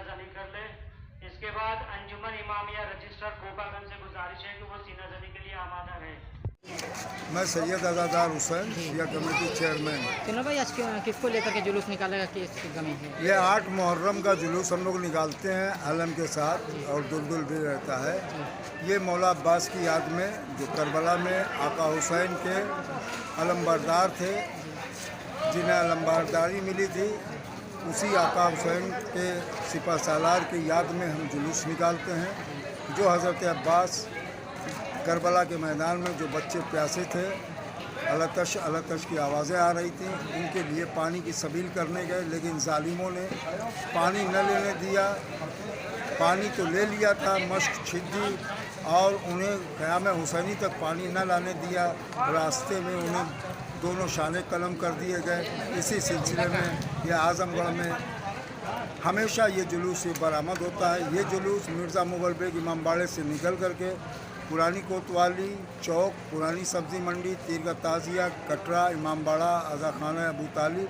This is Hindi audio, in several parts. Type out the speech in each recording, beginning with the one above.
सीना जनी कर ले। इसके बाद अंजुमन इमामिया रजिस्ट्रार कोपागंज से गुजारिश है कि वो सीना जनी के लिए आमादा रहे। मैं सैयद अज़ादार हुसैन, शिया कमेटी चेयरमैन। चलो भाई, आज किसको लेकर के जुलूस निकालेगा, किस गमी है? ये 8 मुहर्रम का जुलूस हम लोग निकालते हैं अलम के साथ, और दुलदुल भी रहता है। ये मौला अब्बास की याद में, जो करबला में आका हुसैन के अलमबरदार थे, जिन्हें अलमबरदारी मिली थी, उसी आका हुसैन के सिपह सालार की याद में हम जुलूस निकालते हैं। जो हज़रत अब्बास करबला के मैदान में जो बच्चे प्यासे थे, अलतश की आवाज़ें आ रही थी, उनके लिए पानी की सबील करने गए, लेकिन जालिमों ने पानी न लेने दिया। पानी तो ले लिया था, मश्क छिद्दी, और उन्हें क़याम हुसैनी तक पानी न लाने दिया। रास्ते में उन्हें दोनों शाने कलम कर दिए गए। इसी सिलसिले में यह आज़मगढ़ में हमेशा ये जुलूस बरामद होता है। ये जुलूस मिर्ज़ा मुग़ल बेग इमामबाड़े से निकल करके पुरानी कोतवाली चौक, पुरानी सब्ज़ी मंडी, तीरगा ताज़िया, कटरा, इमामबाड़ा, आज़ाखाना अबू तालिब,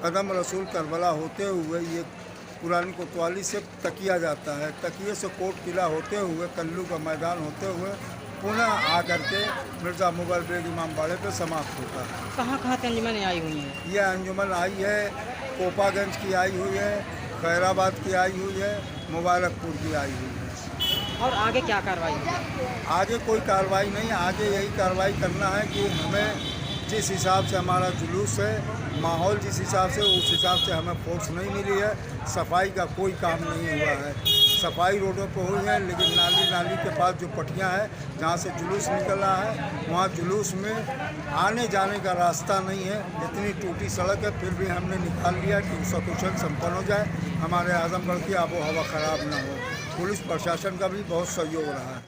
कदम रसूल, करबला होते हुए ये पुरानी कोतवाली से तकिया जाता है। तकिए से कोट किला होते हुए, कल्लू का मैदान होते हुए पुनः आकर के मिर्ज़ा मुग़ल बेग इमामबाड़े पे समाप्त होता है। कहाँ से अंजुमन आई हुई है? यह अंजुमन आई है, कोपागंज की आई हुई है, खैराबाद की आई हुई है, मुबारकपुर की आई हुई है। और आगे क्या कार्रवाई है? आगे कोई कार्रवाई नहीं, आगे यही कार्रवाई करना है कि हमें जिस हिसाब से हमारा जुलूस है, माहौल जिस हिसाब से, उस हिसाब से हमें फोर्स नहीं मिली है। सफाई का कोई काम नहीं हुआ है। सफाई रोडों पर हुई है, लेकिन नाली के पास जो पटियां हैं जहाँ से जुलूस निकल रहा है, वहाँ जुलूस में आने जाने का रास्ता नहीं है। इतनी टूटी सड़क है, फिर भी हमने निकाल लिया कि सकुशल संपन्न हो जाए, हमारे आज़मगढ़ की आबो हवा ख़राब ना हो। पुलिस प्रशासन का भी बहुत सहयोग रहा है।